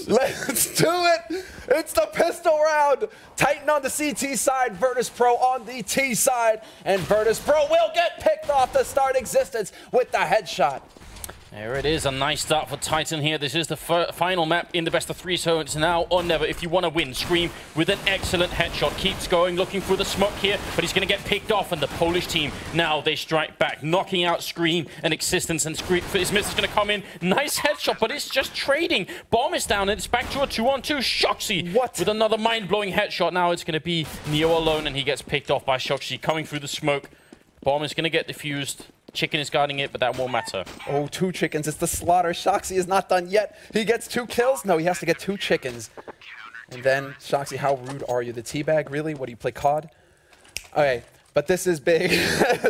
Let's do it. It's the pistol round. Titan on the CT side, Virtus.Pro on the T side. And Virtus.Pro will get picked off to start existence with the headshot. There it is, a nice start for Titan here. This is the final map in the best of 3, so it's now or never if you want to win. Scream with an excellent headshot, keeps going, looking for the smoke here, but he's going to get picked off, and the Polish team, now they strike back, knocking out Scream and Existence, and Scream, his miss is going to come in. Nice headshot, but it's just trading. Bomb is down, and it's back to a 2-on-2. Shoxy with another mind-blowing headshot. Now it's going to be Neo alone, and he gets picked off by Shoxy, coming through the smoke. Bomb is going to get defused. Chicken is guarding it, but that won't matter. Oh, 2 chickens. It's the slaughter. Shoxy is not done yet. He gets 2 kills. No, he has to get 2 chickens. And then, Shoxy, how rude are you? The teabag, really? What do you play, COD? Okay, but this is big.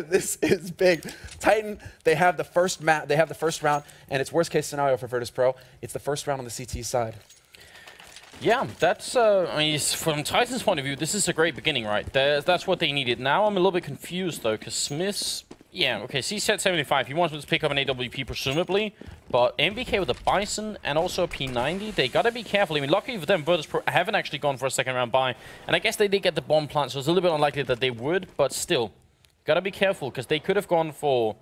This is big. Titan, they have the first map. They have the first round, and it's worst case scenario for Virtus.Pro. It's the first round on the CT side. Yeah, that's, I mean, from Titan's point of view, this is a great beginning, right? That's what they needed. Now I'm a little bit confused, though, because Smith's... Yeah, okay, C-set 75. He wants to pick up an AWP, presumably. But MBK with a Bison and also a P90, they gotta be careful. I mean, lucky for them, Virtus.Pro haven't actually gone for a second round buy. And I guess they did get the bomb plant, so it's a little bit unlikely that they would. But still, gotta be careful, because they could have gone for...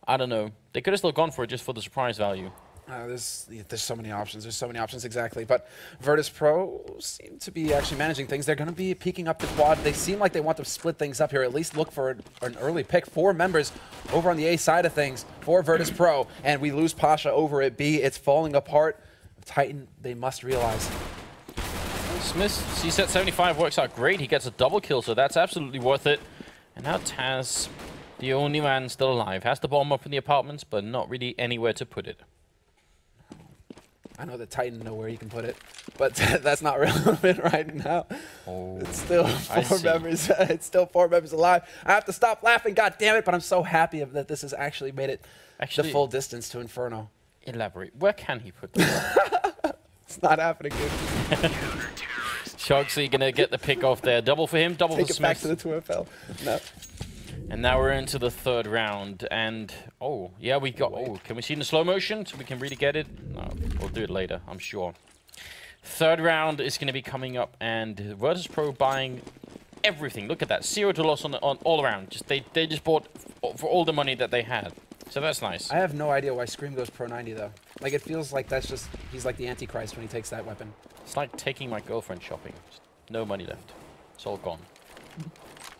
I don't know. They could have still gone for it just for the surprise value. There's so many options. There's so many options, exactly. But Virtus.Pro seem to be actually managing things. They're going to be peeking up the quad. They seem like they want to split things up here, at least look for an early pick. 4 members over on the A side of things for Virtus.Pro, and we lose Pasha over at B. It's falling apart. Titan, they must realize. Smith, C-set 75 works out great. He gets a double kill, so that's absolutely worth it. And now Taz, the only man still alive, has the bomb up in the apartments, but not really anywhere to put it. I know that Titan know where he can put it, but that's not relevant right now. Oh, it's still 4 members. It's still 4 members alive. I have to stop laughing, god damn it! But I'm so happy that this has actually made it the full distance to Inferno. Elaborate. Where can he put that? It's not happening, dude. Shoxy gonna get the pick off there. Double for him. Double for Smith. Take it back to the 2FL. No. And now we're into the 3rd round, and oh, yeah, we got, oh, can we see in the slow motion so we can really get it? No, we'll do it later, I'm sure. 3rd round is going to be coming up, and Virtus.Pro buying everything. Look at that, 0 to loss on all around. Just they just bought for all the money that they had, so that's nice. I have no idea why Scream goes Pro 90 though. Like it feels like that's just he's like the Antichrist when he takes that weapon. It's like taking my girlfriend shopping. Just no money left. It's all gone.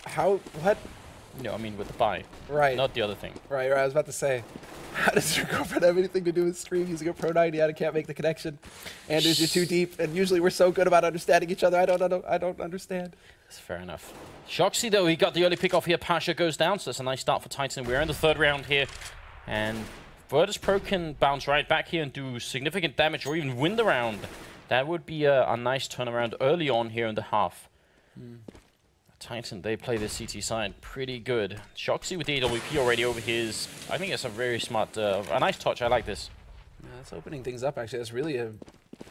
How? What? No, I mean with the buy. Right. Not the other thing. Right, I was about to say, how does your girlfriend have anything to do with Scream using a Pro 90 and I can't make the connection? And is you're too deep, and usually we're so good about understanding each other, I don't understand. That's fair enough. Shoxy, though, he got the early pick off here. Pasha goes down, so that's a nice start for Titan. We're in the 3rd round here, and Virtus.Pro can bounce right back here and do significant damage or even win the round. That would be a nice turnaround early on here in the half. Titan, they play the CT side pretty good. Shoxy with the AWP already over his... I think it's a very smart, a nice touch. I like this. Yeah, that's opening things up, actually. That's really a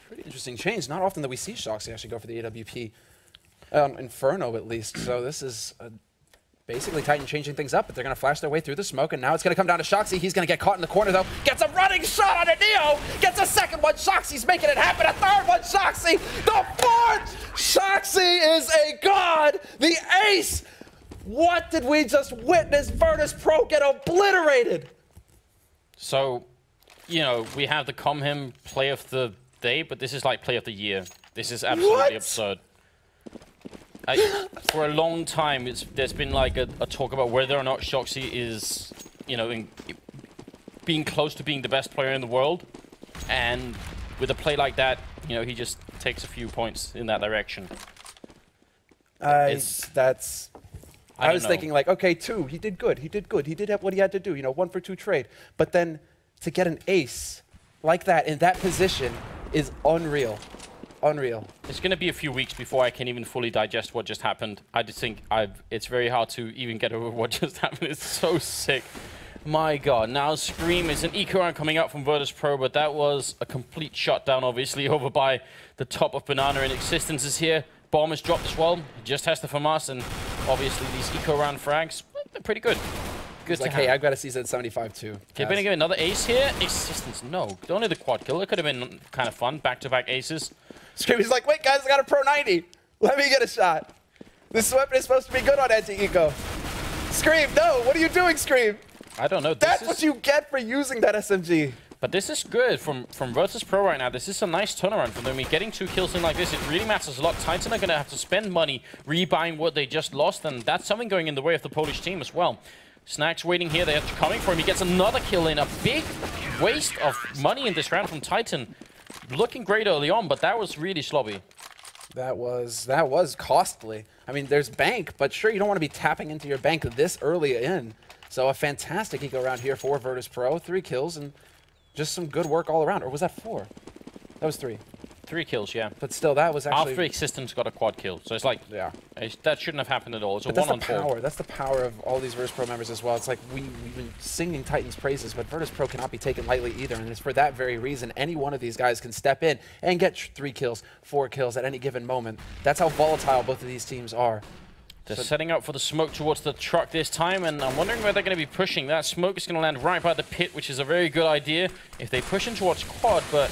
pretty interesting change. Not often that we see Shoxy actually go for the AWP. Inferno, at least. So this is basically Titan changing things up, but they're going to flash their way through the smoke, and now it's going to come down to Shoxy. He's going to get caught in the corner, though. Gets a running shot on a Neo! Gets a 2nd one! Shoxy's making it happen! A 3rd one! Shoxy! The 4th! Shoxy is a god! The ace! What did we just witness? Virtus.Pro get obliterated! So, you know, we have the Comhem play of the day, but this is like play of the year. This is absolutely absurd. For a long time, there's been like a talk about whether or not Shoxy is, you know, being close to being the best player in the world. And with a play like that, you know, he just takes a few points in that direction. I was thinking like, okay, 2, he did good. He did good. He did have what he had to do, you know, 1 for 2 trade. But then to get an ace like that in that position is unreal. Unreal. It's going to be a few weeks before I can even fully digest what just happened. I just think it's very hard to even get over what just happened. It's so sick. My god. Now Scream is an eco round coming out from Virtus.Pro, but that was a complete shutdown, obviously, over by the top of Banana, and Existence is here. Bomb is dropped as well. He just has the FAMAS, and obviously these eco round frags, they're pretty good. Good He's like, hey, I've got a season at 75 too. Okay, gonna give another ace here. Existence, no. Only the quad kill. It could have been kind of fun. Back-to-back aces. Scream, he's like, wait, guys, I got a Pro 90. Let me get a shot. This weapon is supposed to be good on anti-eco. Scream, no, what are you doing, Scream? I don't know. That's what you get for using that SMG. But this is good from Virtus.Pro right now. This is a nice turnaround for them. Getting 2 kills in like this, it really matters a lot. Titan are going to have to spend money rebuying what they just lost, and that's something going in the way of the Polish team as well. Snack's waiting here. They're coming for him. He gets another kill in. A big waste of money in this round from Titan. Looking great early on, but that was really slobby. That was costly. I mean, there's bank, but sure, you don't want to be tapping into your bank this early in. So a fantastic eco round here for Virtus.Pro. 3 kills and just some good work all around. Or was that 4? That was 3. 3 kills, yeah. But still, that was actually... After Existence got a quad kill. So it's like, yeah, that shouldn't have happened at all. It's a but 1-on-4. That's the power of all these Virtus.Pro members as well. It's like we've been singing Titan's praises, but Virtus.Pro cannot be taken lightly either. And it's for that very reason, any one of these guys can step in and get 3 kills, 4 kills at any given moment. That's how volatile both of these teams are. They're setting up for the smoke towards the truck this time, and I'm wondering where they're going to be pushing. That smoke is going to land right by the pit, which is a very good idea if they push in towards quad, but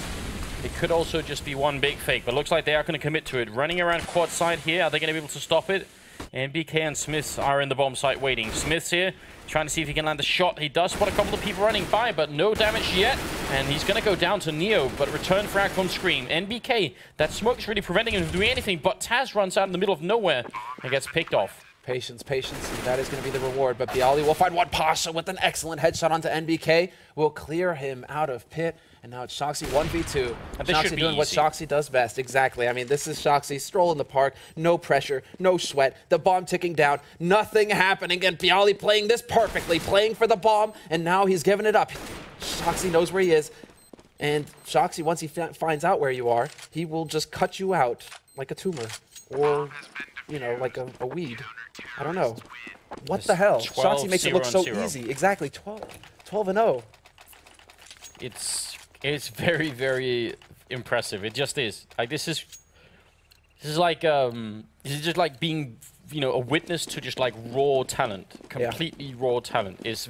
it could also just be one big fake. But looks like they are going to commit to it. Running around quad side here, are they going to be able to stop it? And BK and Smith are in the bomb site waiting. Smith's here, trying to see if he can land a shot. He does spot a couple of people running by, but no damage yet. And he's going to go down to Neo, but return frag from Scream. NBK, that smoke is really preventing him from doing anything, but Taz runs out in the middle of nowhere and gets picked off. Patience, patience, and that is going to be the reward. But Bialy will find one. Pasha with an excellent headshot onto NBK. Will clear him out of pit. And now it's Shoxy 1v2. Shoxy doing what Shoxy does best. Exactly. I mean, this is Shoxy. Stroll in the park. No pressure. No sweat. The bomb ticking down. Nothing happening. And Bialy playing this perfectly. Playing for the bomb. And now he's giving it up. Shoxy knows where he is. And Shoxy, once he finds out where you are, he will just cut you out like a tumor. Or, you know, like a weed. I don't know. What the hell? Shoxy makes it look so easy. Exactly. 12-0. It's very, very impressive. It just is. Like this is just like being, you know, a witness to just like raw talent, completely raw talent. This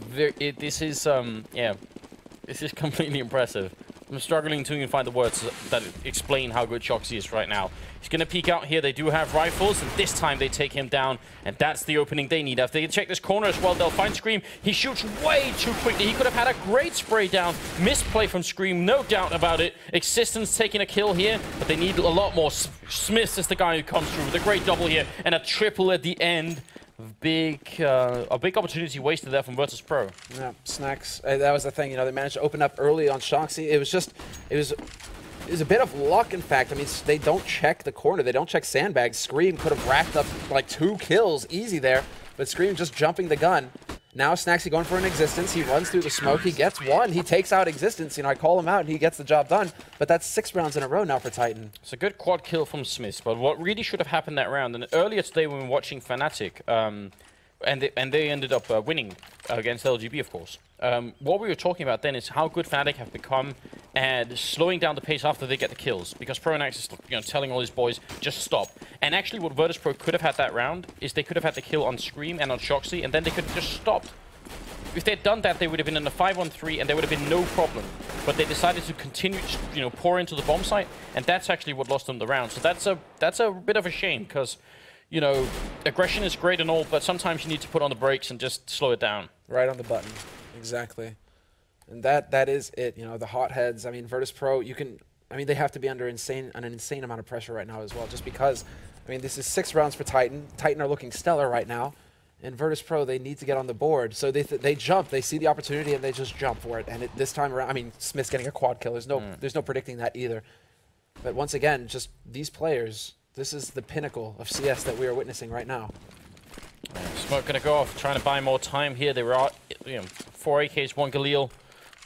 is completely impressive. I'm struggling to even find the words that explain how good Shoxy is right now. He's going to peek out here. They do have rifles, and this time they take him down, and that's the opening they need. If they check this corner as well, they'll find Scream. He shoots way too quickly. He could have had a great spray down. Misplay from Scream, no doubt about it. Existence taking a kill here, but they need a lot more. Smith is the guy who comes through with a great double here, and a triple at the end. A big opportunity wasted there from Virtus.Pro. Yeah, Snacks. That was the thing. You know, they managed to open up early on Shoxy. It was a bit of luck, in fact. I mean, they don't check the corner. They don't check sandbags. Scream could have racked up like 2 kills easy there, but Scream just jumping the gun. Now Snacksy going for an Existence. He runs through the smoke. He gets 1. He takes out Existence. You know, I call him out and he gets the job done. But that's 6 rounds in a row now for Titan. It's a good quad kill from Smith. But what really should have happened that round, and earlier today when we were watching Fnatic, and they ended up winning against LGB, of course. What we were talking about then is how good Fnatic have become at slowing down the pace after they get the kills. Because Pronax is, you know, telling all his boys, just stop. And actually what Virtus.Pro could have had that round is they could have had the kill on Scream and on Shoxy, and then they could have just stopped. If they'd done that, they would have been in a 5-on-3 and there would have been no problem. But they decided to continue to, you know, pour into the bomb site, and that's actually what lost them the round. So that's a bit of a shame, because, you know, aggression is great and all, but sometimes you need to put on the brakes and just slow it down. Right on the button. Exactly. And that is it. You know, the hotheads. I mean, Virtus.Pro, they have to be under an insane amount of pressure right now as well, just because, I mean, this is 6 rounds for Titan. Titan are looking stellar right now. And Virtus.Pro, they need to get on the board. So they jump. They see the opportunity and they just jump for it. And this time around, I mean, Smith's getting a quad kill. There's no predicting that either. But once again, just these players, this is the pinnacle of CS that we are witnessing right now. Smoke gonna go off, trying to buy more time here. They were, you know, 4 AKs, 1 Galil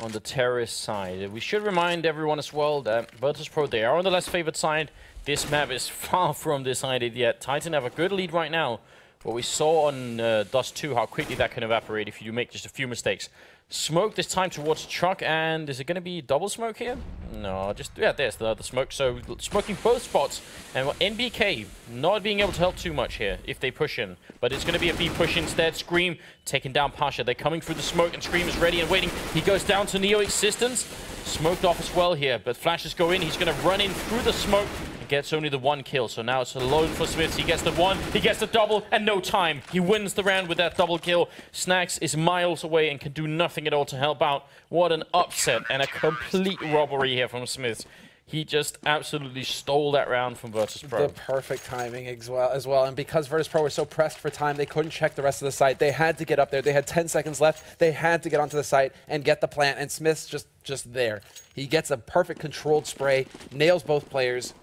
on the terrorist side. We should remind everyone as well that Virtus.Pro, they are on the less favored side. This map is far from decided yet. Titan have a good lead right now. What we saw on Dust 2, how quickly that can evaporate if you make just a few mistakes. Smoke this time towards Chuck, and is it going to be double smoke here? No, just, yeah, there's the smoke. So smoking both spots, and NBK not being able to help too much here if they push in. But it's going to be a B push instead. Scream taking down Pasha. They're coming through the smoke, and Scream is ready and waiting. He goes down to Neo Existence. Smoked off as well here, but flashes go in. He's going to run in through the smoke. Gets only the 1 kill, so now it's alone for Smith. He gets the 1, he gets the double, and no time. He wins the round with that double kill. Snacks is miles away and can do nothing at all to help out. What an upset and a complete robbery here from Smith. He just absolutely stole that round from Virtus.Pro. The perfect timing as well. And because Virtus.Pro were so pressed for time, they couldn't check the rest of the site. They had to get up there. They had 10 seconds left. They had to get onto the site and get the plant, and Smith's just there. He gets a perfect controlled spray, nails both players,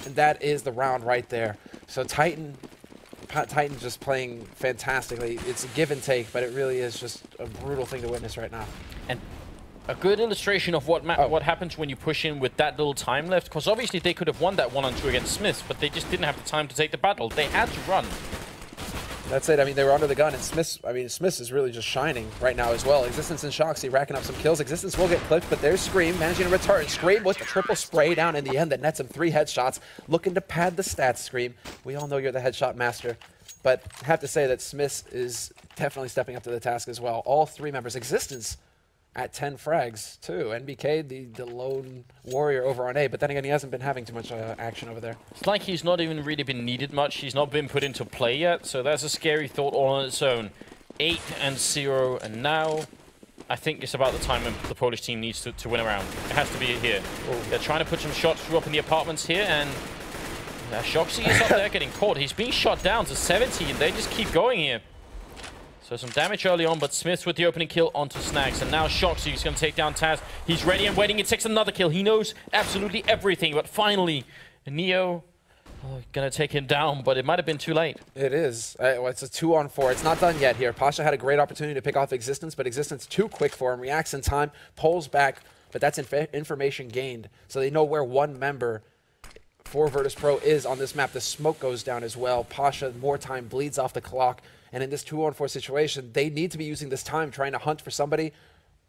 and that is the round right there. So Titan just playing fantastically. It's a give and take, but it really is just a brutal thing to witness right now. And a good illustration of what happens when you push in with that little time left, because obviously they could have won that 1-on-2 against Smith, but they just didn't have the time to take the battle. They had to run. That's it. I mean, they were under the gun, and Smith is really just shining right now as well. Existence and Shoxy racking up some kills. Existence will get clipped, but there's Scream managing to return. Scream with the triple spray down in the end that nets him 3 headshots. Looking to pad the stats, Scream. We all know you're the headshot master, but I have to say that Smith is definitely stepping up to the task as well. All 3 members. Existence at 10 frags, too. NBK, the lone warrior over on A, but then again, he hasn't been having too much action over there. It's like he's not even really been needed much. He's not been put into play yet, so that's a scary thought all on its own. 8-0, and now I think it's about the time when the Polish team needs to win a round. It has to be here. Ooh. They're trying to put some shots through up in the apartments here, and Shoxy is up there getting caught. He's being shot down to 70, and they just keep going here. So some damage early on, but Smith with the opening kill onto Snacks. And now Shoxy is going to take down Taz. He's ready and waiting. It takes another kill. He knows absolutely everything. But finally, Neo going to take him down, but it might have been too late. It is. It's a 2-on-4. It's not done yet here. Pasha had a great opportunity to pick off Existence, but Existence too quick for him. Reacts in time, pulls back, but that's information gained. So they know where one member for Virtus.Pro is on this map. The smoke goes down as well. Pasha, more time, bleeds off the clock. And in this 2-on-4 situation, they need to be using this time trying to hunt for somebody.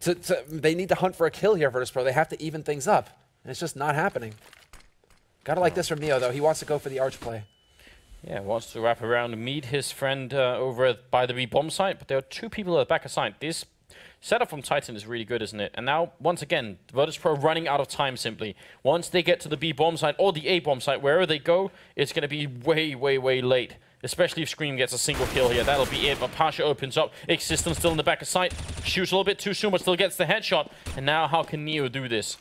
They need to hunt for a kill here, Virtus.Pro. They have to even things up. And it's just not happening. Gotta like this from Neo, though. He wants to go for the arch play. Yeah, wants to wrap around and meet his friend over by the B-bomb site. But there are 2 people at the back of site. This setup from Titan is really good, isn't it? And now, once again, Virtus.Pro running out of time simply. Once they get to the B-bomb site or the A-bomb site, wherever they go, it's going to be way, way, way late. Especially if Scream gets a single kill here. That'll be it. But Pasha opens up. Existence still in the back of sight. Shoots a little bit too soon, but still gets the headshot. And now, how can Neo do this?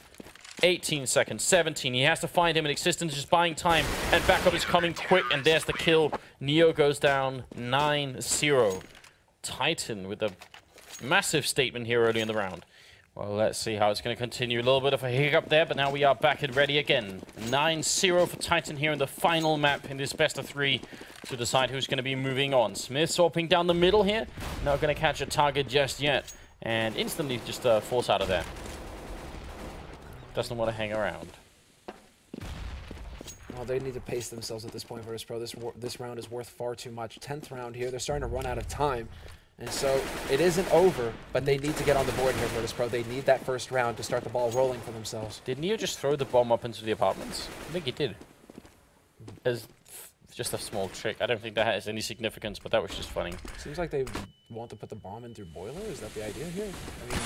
18 seconds, 17. He has to find him, and Existence is buying time. And backup is coming quick, and there's the kill. Neo goes down 9-0. Titan with a massive statement here early in the round. Well, let's see how it's going to continue. A little bit of a hiccup there, but now we are back and ready again. 9-0 for Titan here in the final map in this best of 3 to decide who's going to be moving on. Smith swapping down the middle here. Not going to catch a target just yet. And instantly just falls out of there. Doesn't want to hang around. Well, they need to pace themselves at this point, Virtus.Pro. This round is worth far too much. 10th round here. They're starting to run out of time. And so it isn't over, but they need to get on the board here, Virtus.Pro. They need that first round to start the ball rolling for themselves. Did Neo just throw the bomb up into the apartments? I think he did. As just a small trick. I don't think that has any significance, but that was just funny. Seems like they want to put the bomb in through boiler. Is that the idea here? I mean,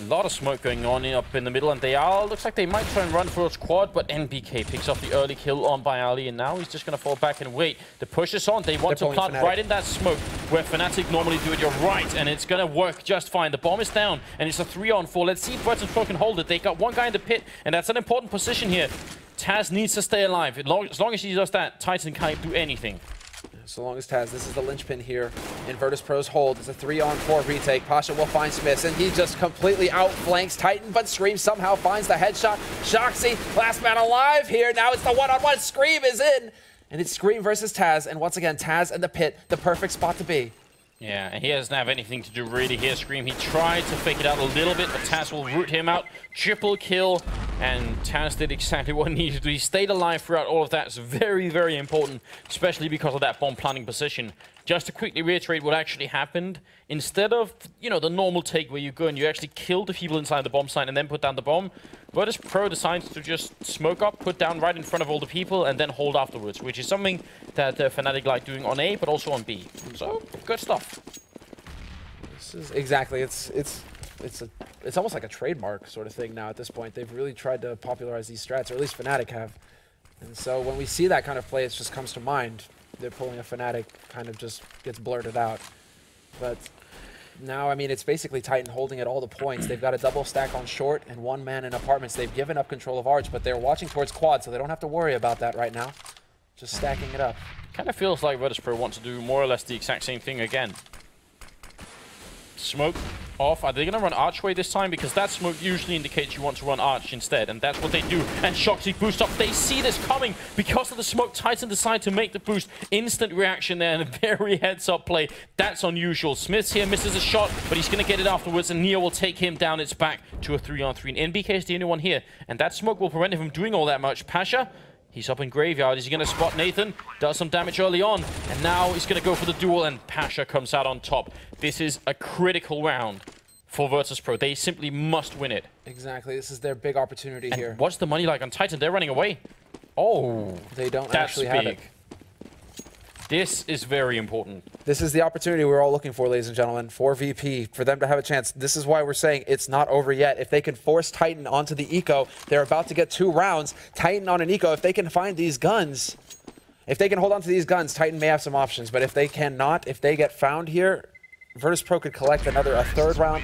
a lot of smoke going on up in the middle, and looks like they might try and run for a quad, but NBK picks up the early kill on by Ali, and now he's just going to fall back and wait. The push is on. They want to plant right in that smoke where Fnatic normally do it. You're right, and it's going to work just fine. The bomb is down, and it's a 3-on-4. Let's see if Virtus.Pro can hold it. They got one guy in the pit, and that's an important position here. Taz needs to stay alive. As long as he does that, Titan can't do anything. So long as Taz, this is the linchpin here in Virtus.Pro's hold. It's a 3-on-4 retake. Pasha will find Smith, and he just completely outflanks Titan, but Scream somehow finds the headshot. Shoxy, last man alive here. Now it's the 1-on-1. Scream is in, and it's Scream versus Taz, and once again, Taz in the pit, the perfect spot to be. Yeah, and he doesn't have anything to do really here, Scream. He tried to fake it out a little bit, but Taz will root him out. Triple kill. And Taz did exactly what he needed to do. He stayed alive throughout all of that. It's very, very important, especially because of that bomb planting position. Just to quickly reiterate what actually happened, instead of, you know, the normal take where you go and you actually kill the people inside the bomb site and then put down the bomb, Virtus.Pro decides to just smoke up, put down right in front of all the people, and then hold afterwards, which is something that Fnatic like doing on A, but also on B. So, good stuff. This is exactly, it's almost like a trademark sort of thing now at this point. They've really tried to popularize these strats, or at least Fnatic have. And so when we see that kind of play, it just comes to mind. They're pulling a Fnatic, kind of just gets blurted out. But now, I mean, it's basically Titan holding at all the points. They've got a double stack on short and one man in apartments. They've given up control of Arch, but they're watching towards quad, so they don't have to worry about that right now. Just stacking it up. Kind of feels like Virtus.Pro want to do more or less the exact same thing again. Smoke off. Are they going to run Archway this time? Because that smoke usually indicates you want to run Arch instead, and that's what they do. And Shoxy boost up. They see this coming because of the smoke. Titan decide to make the boost. Instant reaction there, and a very heads-up play. That's unusual. Smiths here misses a shot, but he's going to get it afterwards, and Neo will take him down. It's back to a 3-on-3. And NBK is the only one here, and that smoke will prevent him from doing all that much. Pasha, he's up in Graveyard. Is he going to spot Nathan? Does some damage early on. And now he's going to go for the duel, and Pasha comes out on top. This is a critical round for Virtus.Pro. They simply must win it. Exactly. This is their big opportunity here. What's the money like on Titan? They're running away. Oh, they don't actually have it. This is very important. This is the opportunity we're all looking for, ladies and gentlemen, for VP, for them to have a chance. This is why we're saying it's not over yet. If they can force Titan onto the eco, they're about to get 2 rounds. Titan on an eco, if they can find these guns, if they can hold on to these guns, Titan may have some options. But if they cannot, if they get found here, Virtus.Pro could collect a 3rd round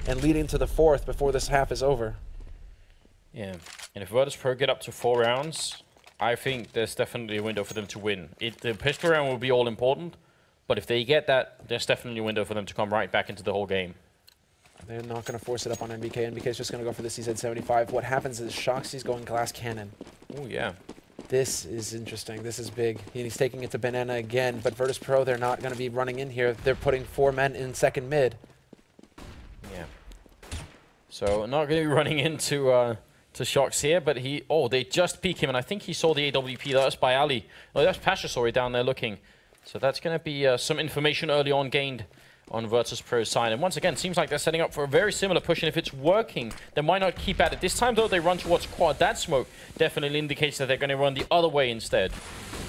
and lead into the 4th before this half is over. Yeah, and if Virtus.Pro get up to 4 rounds, I think there's definitely a window for them to win. The pistol round will be all important, but if they get that, there's definitely a window for them to come right back into the whole game. They're not going to force it up on NBK. NBK is just going to go for the CZ75. What happens is Shoxy's going glass cannon. Oh, yeah. This is interesting. This is big. He's taking it to Banana again, but Virtus.Pro, they're not going to be running in here. They're putting 4 men in second mid. Yeah. So not going to be running into to Shox here, but they just peek him, and I think he saw the AWP. That was by Ali. Oh, that's Pasha, sorry, down there looking. So that's going to be some information early on gained on Virtus.Pro's side. And once again, seems like they're setting up for a very similar push, and if it's working, they might not keep at it. This time, though, they run towards quad. That smoke definitely indicates that they're going to run the other way instead.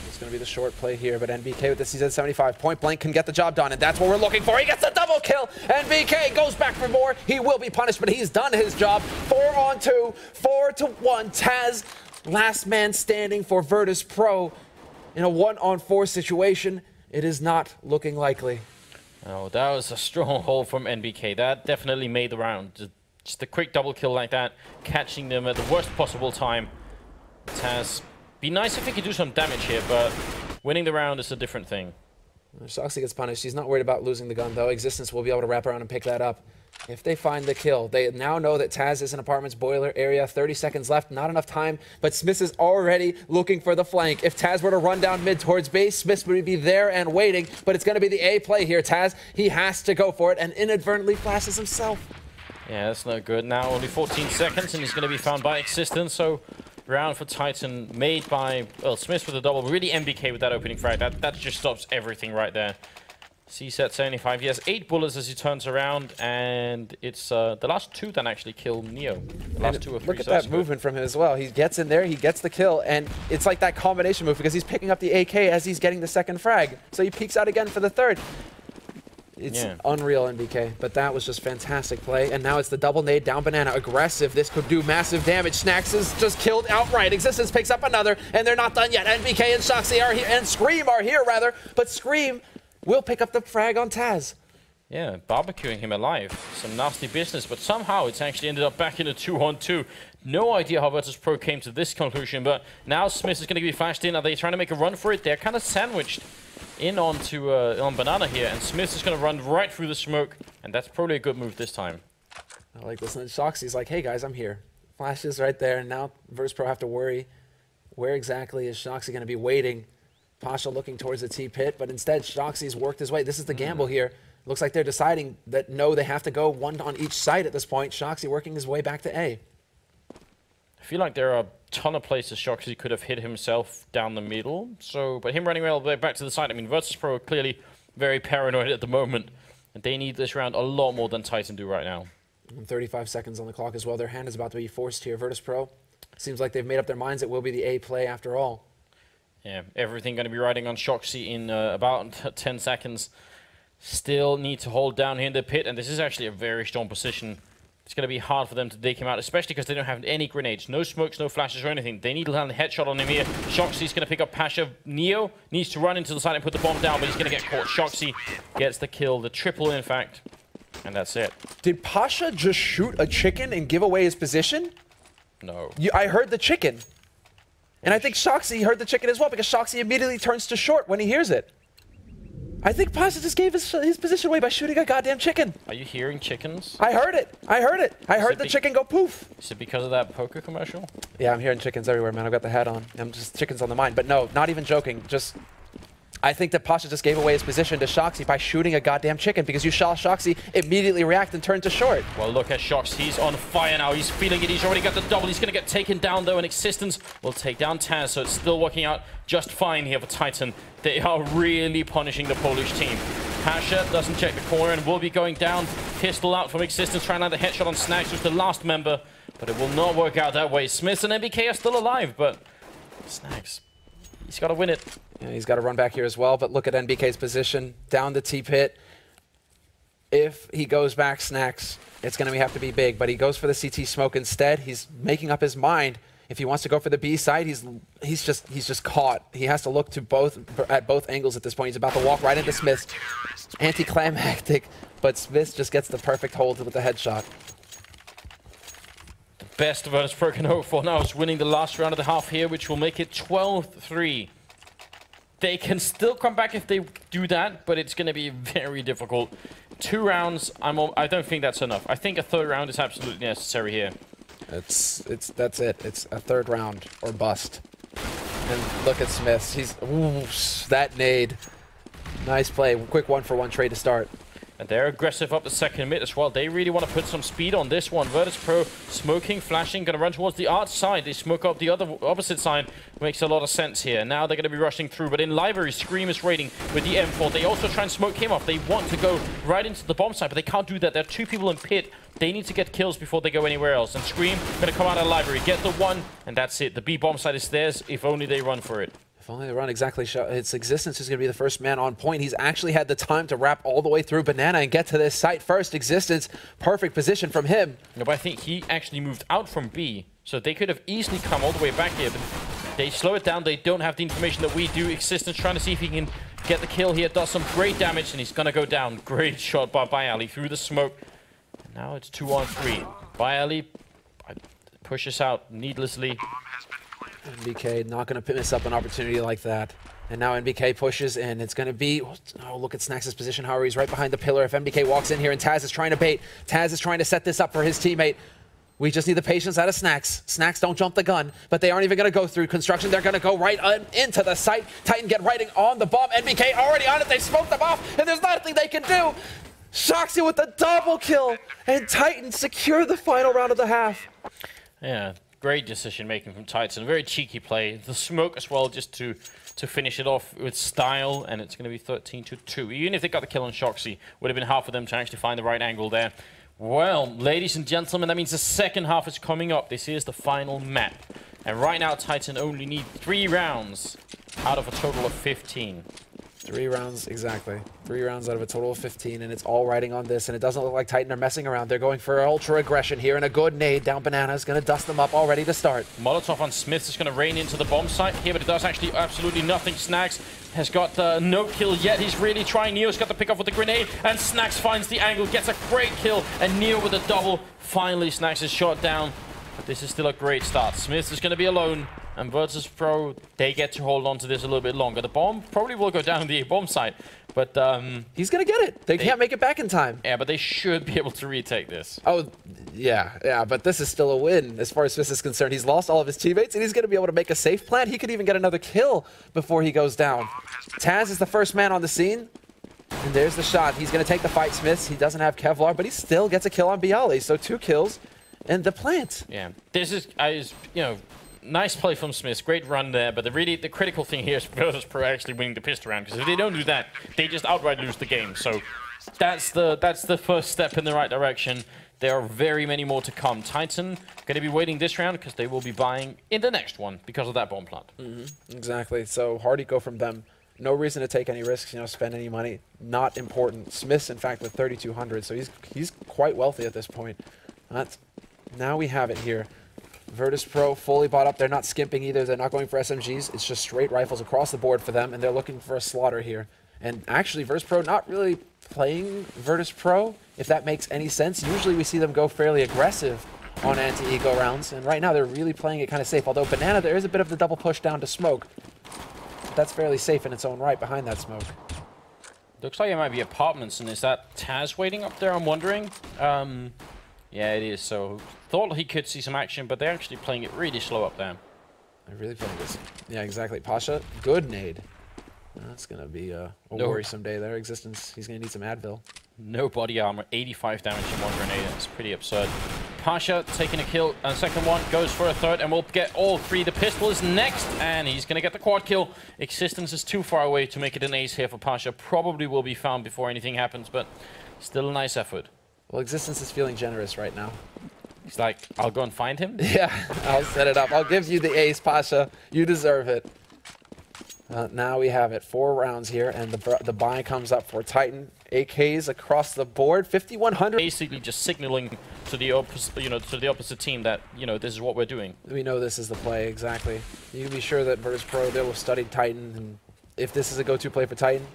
It's going to be the short play here, but NBK with the CZ75 point blank can get the job done, and that's what we're looking for. He gets a double kill. NBK goes back for more. He will be punished, but he's done his job. 4-on-2, 4-to-1. Taz, last man standing for Virtus.Pro in a 1-on-4 situation. It is not looking likely. Oh, that was a strong hold from NBK. That definitely made the round. Just a quick double kill like that, catching them at the worst possible time. Taz, be nice if he could do some damage here, but winning the round is a different thing. Shoxy gets punished. He's not worried about losing the gun, though. Existence will be able to wrap around and pick that up. If they find the kill, they now know that Taz is in apartment's boiler area. 30 seconds left, not enough time, but Smith is already looking for the flank. If Taz were to run down mid towards base, Smith would be there and waiting, but it's going to be the A play here. Taz, he has to go for it and inadvertently flashes himself. Yeah, that's no good. Now only 14 seconds, and he's going to be found by Existence, so round for Titan made by, well, Smith with a double, but really NBK with that opening frag. That just stops everything right there. C-set 75. He has 8 bullets as he turns around, and it's the last 2 that actually kill Neo. The last 2 or 3. Look at that movement from him as well. He gets in there, he gets the kill, and it's like that combination move because he's picking up the AK as he's getting the 2nd frag. So he peeks out again for the 3rd. It's unreal, NBK, but that was just fantastic play. And now it's the double nade down Banana. Aggressive. This could do massive damage. Snacks is just killed outright. Existence picks up another, and they're not done yet. NBK and Shoxy are here, and Scream are here, rather. But Scream will pick up the frag on Taz. Yeah, barbecuing him alive. Some nasty business, but somehow it's actually ended up back in a 2-on-2. No idea how Virtus.Pro came to this conclusion, but now Smith is going to be flashed in. Are they trying to make a run for it? They're kind of sandwiched in onto on Banana here, and Smith is going to run right through the smoke, and that's probably a good move this time. I like listening to Shoxy. He's like, hey guys, I'm here. Flashes right there, and now Virtus.Pro have to worry. Where exactly is Shoxy going to be waiting? Pasha looking towards the T-pit, but instead Shoxy's worked his way. This is the gamble here. Looks like they're deciding that no, they have to go one on each side at this point. Shoxy working his way back to A. feel like there are a ton of places Shoxy could have hit himself down the middle. So, but him running all the way back to the side, I mean, Virtus.Pro are clearly very paranoid at the moment. And they need this round a lot more than Titan do right now. 35 seconds on the clock as well. Their hand is about to be forced here. Virtus.Pro, seems like they've made up their minds. It will be the A play after all. Yeah, everything going to be riding on Shoxy in about 10 seconds. Still need to hold down here in the pit, and this is actually a very strong position. It's going to be hard for them to take him out, especially because they don't have any grenades. No smokes, no flashes or anything. They need to land a headshot on him here. Shoxy's going to pick up Pasha. Neo needs to run into the side and put the bomb down, but he's going to get caught. Shoxy gets the kill, the triple in fact, and that's it. Did Pasha just shoot a chicken and give away his position? No. I heard the chicken. And I think Shoxy heard the chicken as well, because Shoxy immediately turns to short when he hears it. I think Pasha just gave his position away by shooting a goddamn chicken. Are you hearing chickens? I heard it. I heard it. I heard the chicken go poof. Is it because of that poker commercial? Yeah, I'm hearing chickens everywhere, man. I've got the hat on. I'm just chickens on the mind. But no, not even joking. Just, I think that Pasha just gave away his position to Shoxy by shooting a goddamn chicken, because you saw Shoxy immediately react and turn to short. Well, look at Shox. He's on fire now. He's feeling it. He's already got the double. He's going to get taken down, though, and Existence will take down Taz, so it's still working out just fine here for Titan. They are really punishing the Polish team. Pasha doesn't check the corner and will be going down. Pistol out from Existence, trying to land a headshot on Snags, who's the last member, but it will not work out that way. Smith and MBK are still alive, but Snags, he's got to win it. Yeah, he's got to run back here as well, but look at NBK's position. Down the T-pit. If he goes back, Snacks, it's going to have to be big, but he goes for the CT smoke instead. He's making up his mind. If he wants to go for the B side, he's just caught. He has to look to at both angles at this point. He's about to walk right into Smith. Anticlimactic, but Smith just gets the perfect hold with the headshot. The best Virtus.Pro can hope for now is winning the last round of the half here, which will make it 12-3. They can still come back if they do that, but it's going to be very difficult. 2 rounds, I don't think that's enough. I think a 3rd round is absolutely necessary here. That's it. It's a 3rd round or bust. And look at Smith. That nade. Nice play. Quick 1-for-1 trade to start. And they're aggressive up the second mid as well. They really want to put some speed on this one. Virtus.Pro smoking, flashing, going to run towards the arch side. They smoke up the opposite side. Makes a lot of sense here. Now they're going to be rushing through. But in library, Scream is raiding with the M4. They also try and smoke him off. They want to go right into the bomb site, but they can't do that. There are 2 people in pit. They need to get kills before they go anywhere else. And Scream going to come out of the library, get the 1, and that's it. The B bomb site is theirs if only they run for it. If only they run exactly. Its Existence is going to be the first man on point. He's actually had the time to wrap all the way through Banana and get to this site first. Existence, perfect position from him. No, but I think he actually moved out from B, so they could have easily come all the way back here, but they slow it down. They don't have the information that we do. Existence trying to see if he can get the kill here. Does some great damage, and he's going to go down. Great shot by Bayali through the smoke. And now it's 2-on-3. Bayali pushes out needlessly. NBK not going to miss up an opportunity like that. And now NBK pushes, and it's going to be... Oh, look at Snax' position. However, he's right behind the pillar. If NBK walks in here, and Taz is trying to bait. Taz is trying to set this up for his teammate. We just need the patience out of Snax. Snax don't jump the gun, but they aren't even going to go through construction. They're going to go right into the site. Titan get writing on the bomb. NBK already on it. They smoked them off, and there's nothing they can do. Shoxy with the double kill, and Titan secure the final round of the half. Yeah. Great decision making from Titan. Very cheeky play. The smoke as well, just to finish it off with style, and it's going to be 13-2. Even if they got the kill on Shoxy, would have been hard for them to actually find the right angle there. Well, ladies and gentlemen, that means the second half is coming up. This is the final map. And right now, Titan only need 3 rounds out of a total of 15. 3 rounds, exactly. 3 rounds out of a total of 15, and it's all riding on this, and it doesn't look like Titan are messing around. They're going for ultra aggression here, and a good nade down Banana is going to dust them up all ready to start. Molotov on Smith is going to rain into the bomb site here, but it does actually absolutely nothing. Snags has got no kill yet. He's really trying. Neo's got the pick off with the grenade, and Snags finds the angle, gets a great kill, and Neo with a double. Finally, Snags is shot down, but this is still a great start. Smith is going to be alone. And Virtus.Pro, they get to hold on to this a little bit longer. The bomb probably will go down the bomb site, but... he's going to get it. They can't make it back in time. Yeah, but they should be able to retake this. Oh, yeah, but this is still a win as far as Smith is concerned. He's lost all of his teammates, and he's going to be able to make a safe plan. He could even get another kill before he goes down. Taz is the first man on the scene, and there's the shot. He's going to take the fight, Smith. He doesn't have Kevlar, but he still gets a kill on Bialy, so 2 kills And the plant. Yeah. This is, you know, nice play from Smith. Great run there. But the critical thing here is Virtus.Pro actually winning the pistol round. Because if they don't do that, they just outright lose the game. So that's the first step in the right direction. There are very many more to come. Titan going to be waiting this round because they will be buying in the next one because of that bomb plant. Exactly. So hard eco from them. No reason to take any risks, you know, spend any money. Not important. Smith's, in fact, with 3,200, so he's quite wealthy at this point. Now we have it here. Virtus.Pro fully bought up. They're not skimping either. They're not going for SMGs. It's just straight rifles across the board for them, and they're looking for a slaughter here. And actually, Virtus.Pro not really playing Virtus.Pro, if that makes any sense. Usually we see them go fairly aggressive on anti-eco rounds, and right now they're really playing it kind of safe. Although Banana, there is a bit of the double push down to smoke. But that's fairly safe in its own right behind that smoke. Looks like it might be apartments, and is that Taz waiting up there, I'm wondering? Yeah, it is. So thought he could see some action, but they're actually playing it really slow up there. They're really playing this. Yeah, exactly. Pasha, good nade. That's going to be a worrisome day there. Existence, he's going to need some Advil. No body armor, 85 damage in one grenade. It's pretty absurd. Pasha taking a kill, and second one goes for a third, and we'll get all three. The pistol is next, and he's going to get the quad kill. Existence is too far away to make it an ace here for Pasha. Probably will be found before anything happens, but still a nice effort. Well, Existence is feeling generous right now. He's like, I'll go and find him? Yeah, I'll set it up. I'll give you the ace, Pasha. You deserve it. Now we have it. 4 rounds here, and the buy comes up for Titan. AKs across the board, 5,100. Basically just signaling to the opposite, to the opposite team that, this is what we're doing. We know this is the play, exactly. You can be sure that Virtus.Pro, they will study Titan, and if this is a go-to play for Titan,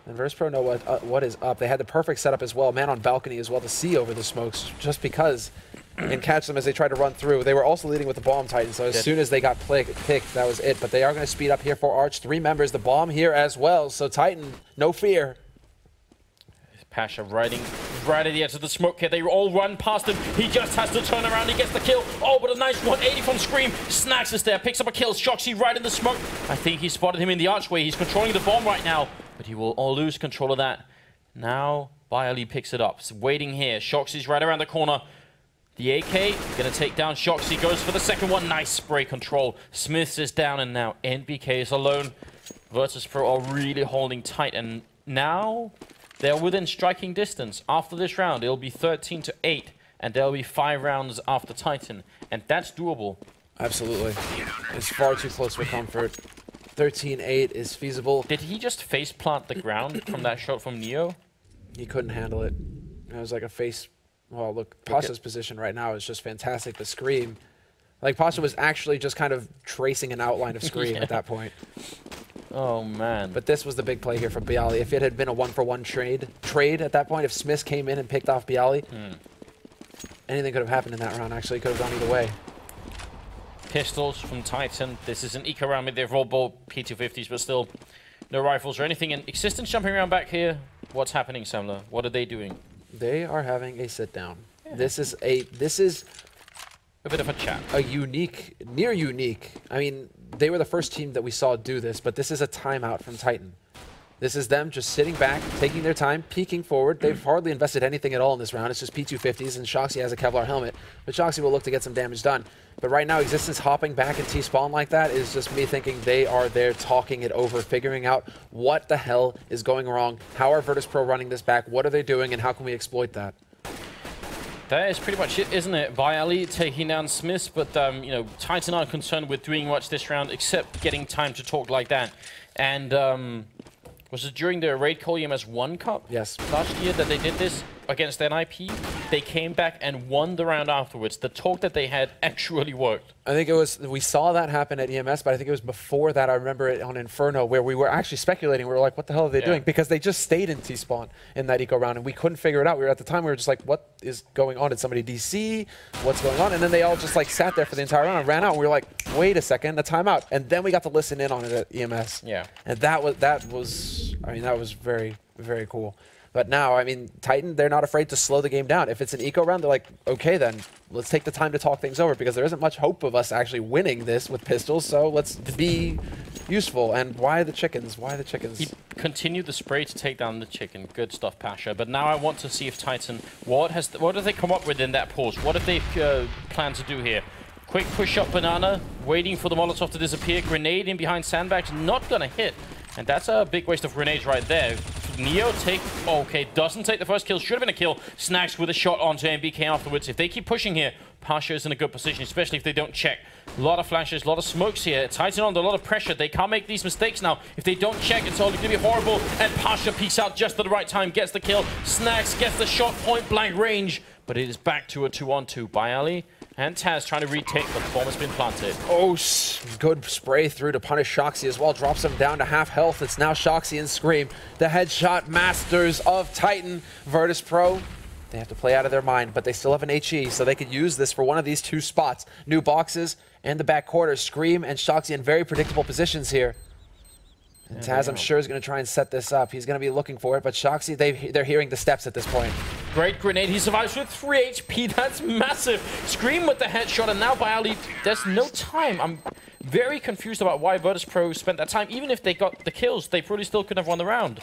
then Virtus.Pro know what is up. They had the perfect setup as well, man on balcony as well to see over the smokes, just because, and catch them as they try to run through. They were also leading with the bomb Titan, so as soon as they got picked, that was it. But they are going to speed up here for Arch. 3 members, the bomb here as well, so Titan, no fear. Pasha riding right at the edge of the smoke here. They all run past him. He just has to turn around. He gets the kill. Oh, but a nice 180 from Scream. Snags is there. Picks up a kill. Shoxy right in the smoke. I think he spotted him in the archway. He's controlling the bomb right now, but he will all lose control of that. Now, Bailey picks it up. It's waiting here. Shoxy's right around the corner. The AK going to take down Shoxy. Goes for the second one. Nice spray control. Smiths is down, and now NBK is alone. Virtus.Pro are really holding tight, and now they're within striking distance. After this round, it'll be 13-8, and there'll be 5 rounds after Titan, and that's doable. Absolutely. It's far too close for comfort. 13-8 is feasible. Did he just face plant the ground from that shot from Neo? He couldn't handle it. It was like a face. Well, look, Pasha's position right now is just fantastic. The Scream. Like, Pasha was actually just kind of tracing an outline of Scream at that point. Oh, man. But this was the big play here for Bialy. If it had been a 1-for-1 trade at that point, if Smith came in and picked off Bialy, anything could have happened in that round, actually. Could have gone either way. Pistols from Titan. This is an eco round with their roll ball P250s, but still no rifles or anything. And Existence jumping around back here. What's happening, Samler? What are they doing? They are having a sit-down. Yeah. This is a bit of a chat. A near unique. I mean, they were the first team that we saw do this, but this is a timeout from Titan. This is them just sitting back, taking their time, peeking forward. They've hardly invested anything at all in this round. It's just P250s, and Shoxy has a Kevlar helmet. But Shoxy will look to get some damage done. But right now, Existence hopping back in T-spawn like that is just me thinking they are there talking it over, figuring out what the hell is going wrong. How are Virtus.Pro running this back? What are they doing, and how can we exploit that? That is pretty much it, isn't it? Bailey taking down Smiths, but Titan aren't concerned with doing much this round except getting time to talk like that. And was it during the Raid Call EMS 1 Cup? Yes. Last year that they did this against NIP? They came back and won the round afterwards. The talk that they had actually worked. I think it was, we saw that happen at EMS, but I think it was before that. I remember it on Inferno where we were actually speculating. We were like, what the hell are they doing? Because they just stayed in T-spawn in that eco round, and we couldn't figure it out. At the time, we were just like, what is going on? Did somebody DC? What's going on? And then they all just like sat there for the entire round and ran out. And we were like, wait a second, a timeout. And then we got to listen in on it at EMS. Yeah. And that was, I mean, that was very, very cool. But now, I mean, Titan, they're not afraid to slow the game down. If it's an eco round, they're like, okay, then let's take the time to talk things over because there isn't much hope of us actually winning this with pistols. So let's be useful. And why the chickens? Why the chickens? He continued the spray to take down the chicken. Good stuff, Pasha. But now I want to see if Titan, what do they come up with in that pause? What have they planned to do here? Quick push-up banana, waiting for the Molotov to disappear. Grenade in behind sandbags, not gonna hit. And that's a big waste of grenades right there. Neo doesn't take the first kill. Should have been a kill. Snacks with a shot onto MBK afterwards. If they keep pushing here, Pasha is in a good position, especially if they don't check. A lot of flashes, a lot of smokes here. Titan under a lot of pressure. They can't make these mistakes now. If they don't check, it's all going to be horrible. And Pasha peeks out just at the right time, gets the kill. Snacks gets the shot, point blank range. But it is back to a 2-on-2 by Ali. And Taz trying to retake, but the bomb has been planted. Oh, good spray through to punish Shoxy as well. Drops him down to half health. It's now Shoxy and Scream, the headshot masters of Titan. Virtus.Pro, they have to play out of their mind, but they still have an HE, so they could use this for one of these two spots. New boxes and the back quarters. Scream and Shoxy in very predictable positions here. And Taz, I'm sure, is going to try and set this up. He's going to be looking for it, but Shoxy, they're hearing the steps at this point. Great grenade. He survives with 3 HP. That's massive. Scream with the headshot, and now by Ali, there's no time. I'm very confused about why Virtus.Pro spent that time. Even if they got the kills, they probably still could have won the round.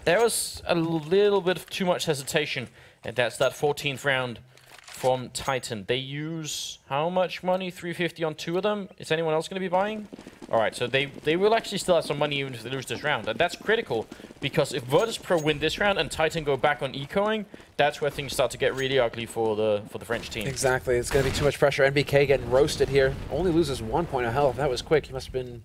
There was a little bit of too much hesitation, and that's that 14th round from Titan. They use how much money? 350 on 2 of them. Is anyone else going to be buying? All right, so they will actually still have some money even if they lose this round. And that's critical, because if Virtus.Pro win this round and Titan go back on ecoing, that's where things start to get really ugly for the French team. Exactly. It's going to be too much pressure. NBK getting roasted here. Only loses 1 point of health. That was quick. He must have been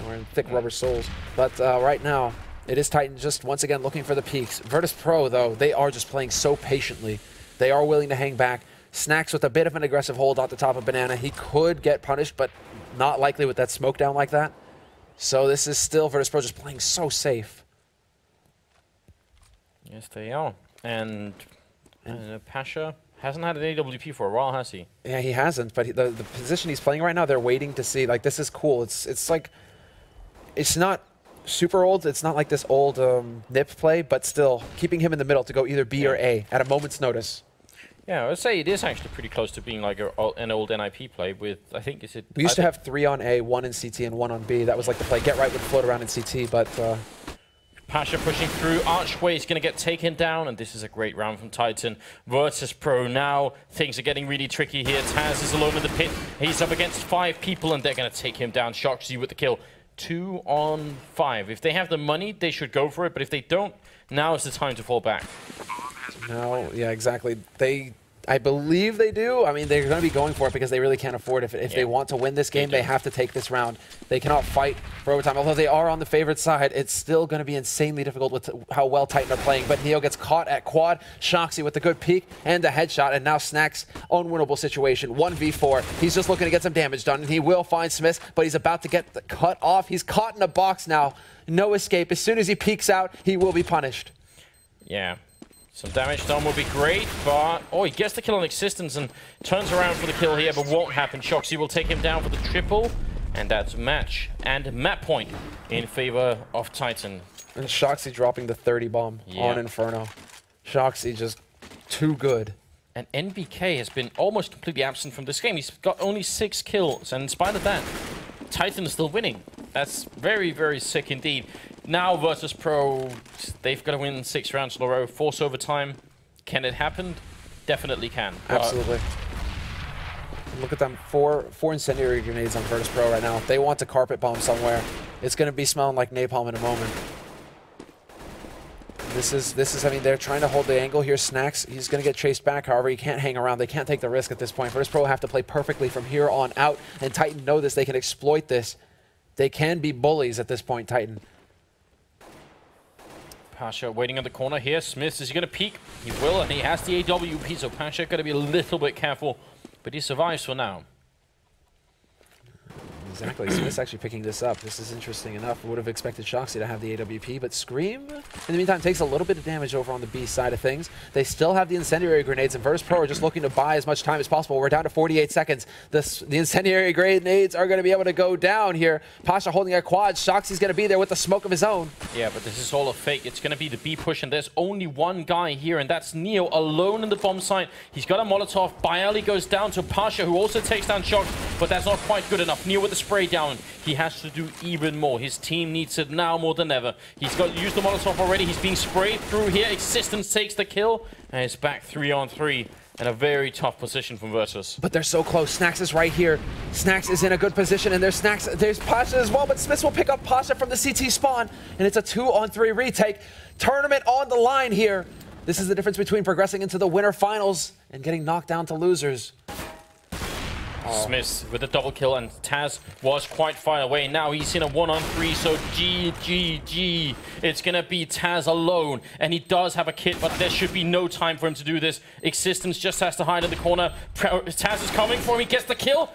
wearing thick rubber soles. But right now, it is Titan just once again looking for the peaks. Virtus.Pro, though, they are just playing so patiently. They are willing to hang back. Snacks with a bit of an aggressive hold off the top of Banana. He could get punished, but not likely with that smoke down like that. So this is still Virtus.Pro just playing so safe. Yes, they are. And Pasha hasn't had an AWP for a while, has he? Yeah, he hasn't. But the position he's playing right now, they're waiting to see. Like, this is cool. It's like, it's not super old. It's not like this old nip play, but still keeping him in the middle to go either B or A at a moment's notice. Yeah, I would say it is actually pretty close to being like an old NIP play with, I think, is it... We used to have 3 on A, 1 in CT, and 1 on B. That was like the play. Get right would float around in CT, but... Pasha pushing through. Archway is going to get taken down, and this is a great round from Titan. Virtus.Pro now. Things are getting really tricky here. Taz is alone in the pit. He's up against 5 people, and they're going to take him down. Shoxy with the kill. 2 on 5. If they have the money, they should go for it, but if they don't, now is the time to fall back. No, yeah, exactly. I believe they do. I mean, they're going to be going for it because they really can't afford it. If they want to win this game, they have to take this round. They cannot fight for overtime. Although they are on the favored side, it's still going to be insanely difficult with how well Titan are playing. But Neo gets caught at quad. Shoxy with the good peek and the headshot. And now Snacks, unwinnable situation. 1v4. He's just looking to get some damage done. And he will find Smith, but he's about to get the cut off. He's caught in a box now. No escape. As soon as he peeks out, he will be punished. Yeah. Some damage done would be great, but... Oh, he gets the kill on Existence and turns around for the kill here, but won't happen. Shoxy will take him down for the triple, and that's match and map point in favor of Titan. And Shoxy dropping the 30 bomb on Inferno. Shoxy just too good. And NBK has been almost completely absent from this game. He's got only 6 kills, and in spite of that, Titan is still winning. That's very, very sick indeed. Now Virtus.Pro, they've got to win 6 rounds in a row, force overtime. Can it happen? Definitely can. Absolutely. Look at them, four incendiary grenades on Virtus.Pro right now. If they want to carpet bomb somewhere, it's going to be smelling like napalm in a moment. This is, I mean, they're trying to hold the angle here. Snacks, he's going to get chased back. However, he can't hang around. They can't take the risk at this point. Virtus.Pro have to play perfectly from here on out, and Titan know this. They can exploit this. They can be bullies at this point, Titan. Pasha waiting in the corner here. Smith, is he going to peek? He will, and he has the AWP, so Pasha got to be a little bit careful, but he survives for now. Exactly. Smith's actually picking this up. This is interesting enough. Would have expected Shoxy to have the AWP, but Scream, in the meantime, takes a little bit of damage over on the B side of things. They still have the incendiary grenades, and Virtus.Pro are just looking to buy as much time as possible. We're down to 48 seconds. The incendiary grenades are going to be able to go down here. Pasha holding a quad. Shoxy's going to be there with the smoke of his own. Yeah, but this is all a fake. It's going to be the B push, and there's only one guy here, and that's Neo alone in the bomb site. He's got a Molotov. Bialy goes down to Pasha, who also takes down Shox, but that's not quite good enough. Neo with the spray down. He has to do even more. His team needs it now more than ever. He's got used the Molotov already. He's being sprayed through here. Existence takes the kill, and it's back 3-on-3 in a very tough position from Virtus. But they're so close. Snacks is right here. Snacks is in a good position, and there's Pasha as well, but Smith will pick up Pasha from the CT spawn, and it's a 2-on-3 retake. Tournament on the line here. This is the difference between progressing into the winter finals and getting knocked down to losers. Smith with a double kill, and Taz was quite far away. Now he's in a 1-on-3, so GG. It's gonna be Taz alone, and he does have a kit, but there should be no time for him to do this. Existence just has to hide in the corner. Taz is coming for him. He gets the kill.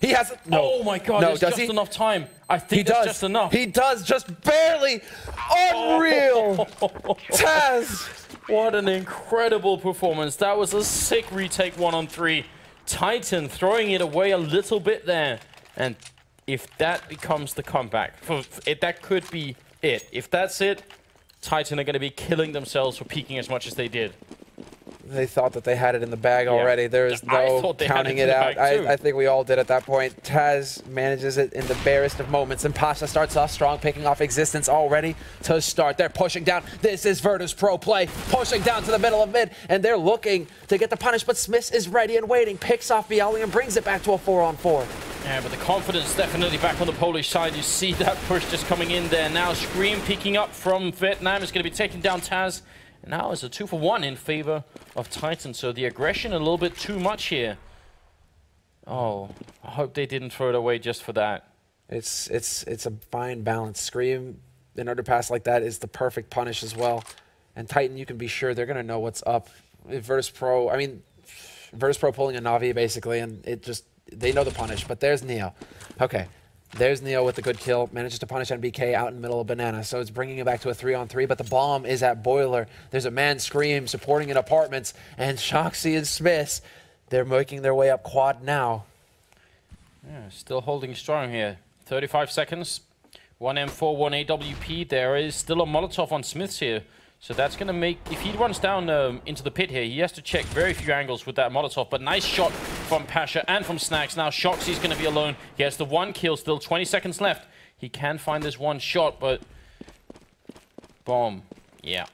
He has it. No. Oh my god, no, there's just enough time. I think that's just enough. He does, just barely. Unreal. Taz. What an incredible performance. That was a sick retake 1-on-3. Titan throwing it away a little bit there. And if that becomes the comeback, that could be it. If that's it, Titan are going to be killing themselves for peaking as much as they did. They thought that they had it in the bag already. There is no counting it out. I think we all did at that point. Taz manages it in the barest of moments, and Pasha starts off strong, picking off Existence already to start. They're pushing down. This is Virtus.Pro play, pushing down to the middle of mid, and they're looking to get the punish, but Smith is ready and waiting, picks off Bialy and brings it back to a 4-on-4. Yeah, but the confidence definitely back on the Polish side. You see that push just coming in there. Now Scream peeking up from Vietnam is going to be taking down Taz. And now it's a 2-for-1 in favor of Titan. So the aggression a little bit too much here. Oh, I hope they didn't throw it away just for that. It's a fine balance. Scream, an underpass like that is the perfect punish as well. And Titan, you can be sure they're going to know what's up. Virtus.Pro, I mean, Virtus.Pro pulling a Na'Vi basically, and they know the punish. But there's Neo. Okay. There's Neo with the good kill, manages to punish NBK out in the middle of Banana, so it's bringing it back to a 3-on-3, but the bomb is at Boiler. There's a man Scream supporting in apartments, and Shoxy and Smith, they're making their way up quad now. Yeah, still holding strong here. 35 seconds, 1 M4, 1 AWP. There is still a Molotov on Smiths here. So that's going to make, if he runs down into the pit here, he has to check very few angles with that Molotov. But nice shot from Pasha and from Snacks. Now Shoxy's going to be alone. He has the 1 kill, still 20 seconds left. He can find this 1 shot, but bomb. Yeah.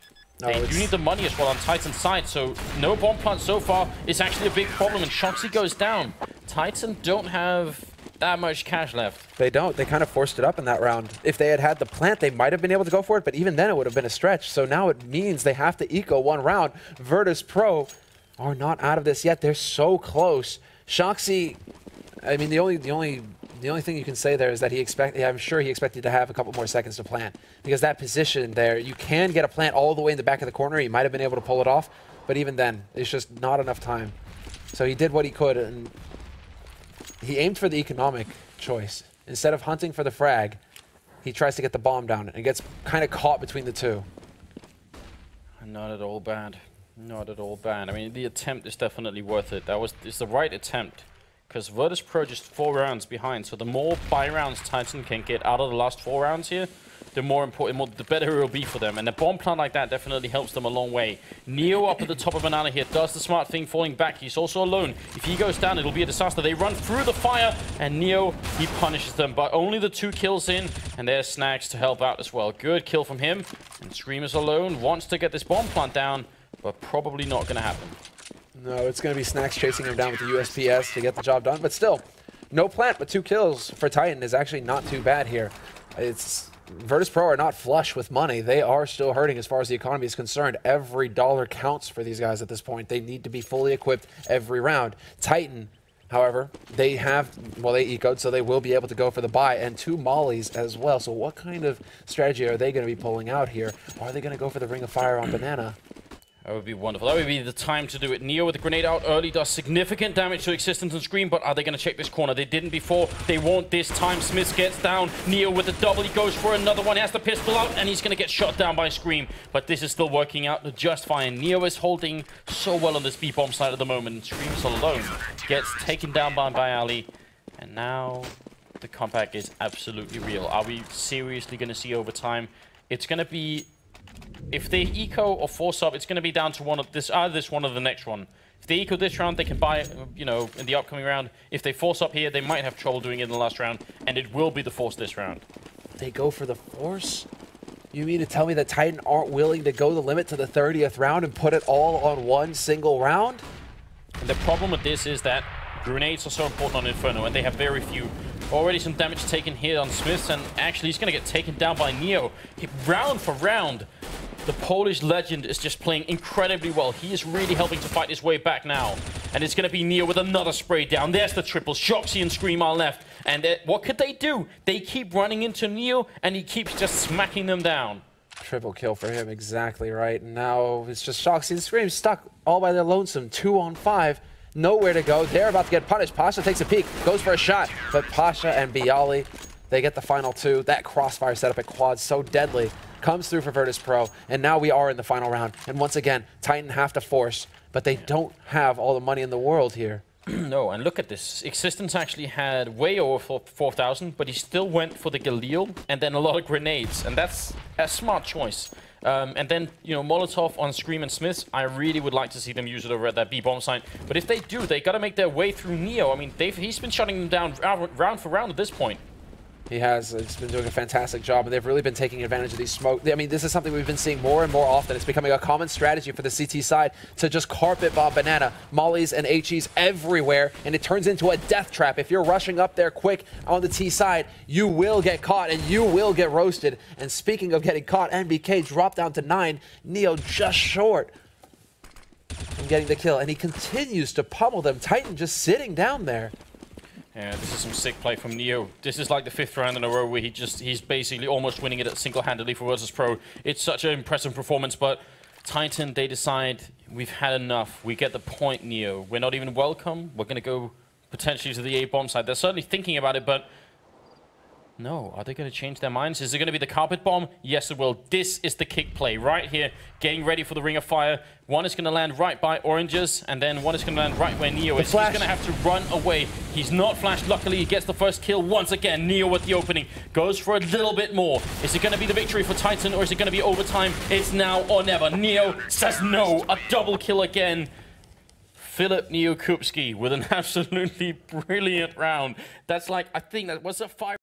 No, they do need the money as well on Titan's side, so no bomb plant so far is actually a big problem, and Shoxy goes down. Titan don't have that much cash left. They don't. They kind of forced it up in that round. If they had had the plant, they might have been able to go for it, but even then it would have been a stretch. So now it means they have to eco 1 round. Virtus.Pro are not out of this yet. They're so close. Shoxy, I mean, the only thing you can say there is that I'm sure he expected to have a couple more seconds to plant, because that position there, you can get a plant all the way in the back of the corner. He might have been able to pull it off, but even then, it's just not enough time. So he did what he could, and he aimed for the economic choice. Instead of hunting for the frag, he tries to get the bomb down and gets kind of caught between the two. Not at all bad. Not at all bad. I mean, the attempt is definitely worth it. It's the right attempt, because Virtus.Pro just 4 rounds behind. So the more buy rounds Titan can get out of the last 4 rounds here, the more important, the better it will be for them. And a bomb plant like that definitely helps them a long way. Neo up at the top of Banana here does the smart thing, falling back. He's also alone. If he goes down, it'll be a disaster. They run through the fire, and Neo, he punishes them. But only the 2 kills in, and there's Snacks to help out as well. Good kill from him. And Screamer's alone, wants to get this bomb plant down, but probably not going to happen. No, it's going to be Snacks chasing him down with the USPS to get the job done. But still, no plant, but 2 kills for Titan is actually not too bad here. Virtus.Pro are not flush with money. They are still hurting as far as the economy is concerned. Every dollar counts for these guys at this point. They need to be fully equipped every round. Titan, however, they ecoed, so they will be able to go for the buy, and 2 mollies as well. So what kind of strategy are they going to be pulling out here? Are they going to go for the Ring of Fire on Banana? That would be wonderful. That would be the time to do it. Neo with the grenade out early does significant damage to Existence and Scream, but are they going to check this corner? They didn't before. They won't this time. Smith gets down. Neo with the double. He goes for another one. He has the pistol out, and he's going to get shot down by Scream. But this is still working out just fine. Neo is holding so well on this B-bomb side at the moment. Scream is alone. Gets taken down by Ali. And now the comeback is absolutely real. Are we seriously going to see overtime? It's going to be... If they eco or force up, it's going to be down to one of this, either this one or the next one. If they eco this round, they can buy, you know, in the upcoming round. If they force up here, they might have trouble doing it in the last round, and it will be the force this round. They go for the force? You mean to tell me that Titan aren't willing to go the limit to the 30th round and put it all on one single round? And the problem with this is that grenades are so important on Inferno, and they have very few. Already some damage taken here on Smiths, and actually he's going to get taken down by Neo. Round for round, the Polish legend is just playing incredibly well. He is really helping to fight his way back now. And it's going to be Neo with another spray down. There's the triple. Shoxy and Scream are left. And what could they do? They keep running into Neo, and he keeps just smacking them down. Triple kill for him, exactly right. Now it's just Shoxy and Scream stuck all by their lonesome. 2 on 5. Nowhere to go. They're about to get punished. Pasha takes a peek, goes for a shot, but Pasha and Bialy, they get the final 2. That crossfire setup at quad so deadly comes through for Virtus.Pro, and now we are in the final round. And once again, Titan have to force, but they don't have all the money in the world here. No, and look at this. Existence actually had way over 4,000, but he still went for the Galil and then a lot of grenades, and that's a smart choice. And then, you know, Molotov on Scream and Smiths, I really would like to see them use it over at that B-bomb site. But if they do, they got to make their way through Neo. I mean, he's been shutting them down round for round at this point. He has. He's been doing a fantastic job, and they've really been taking advantage of these smoke. I mean, this is something we've been seeing more and more often. It's becoming a common strategy for the CT side to just carpet bomb Banana, Mollies and HEs everywhere, and it turns into a death trap. If you're rushing up there quick on the T side, you will get caught, and you will get roasted. And speaking of getting caught, NBK dropped down to 9. Neo just short from getting the kill, and he continues to pummel them. Titan just sitting down there. Yeah, this is some sick play from Neo. This is like the 5th round in a row where he's basically almost winning it single-handedly for Virtus.Pro. It's such an impressive performance, but Titan, they decide we've had enough. We get the point, Neo. We're not even welcome. We're going to go potentially to the A-bomb side. They're certainly thinking about it, but no. Are they going to change their minds? Is it going to be the carpet bomb? Yes, it will. This is the kick play right here. Getting ready for the Ring of Fire. One is going to land right by Oranges, and then one is going to land right where Neo is. He's going to have to run away. He's not flashed. Luckily, he gets the first kill once again. Neo with the opening. Goes for a little bit more. Is it going to be the victory for Titan, or is it going to be overtime? It's now or never. Neo says no. A double kill again. Filip Neo Kupski with an absolutely brilliant round. That's like, I think that was a 5.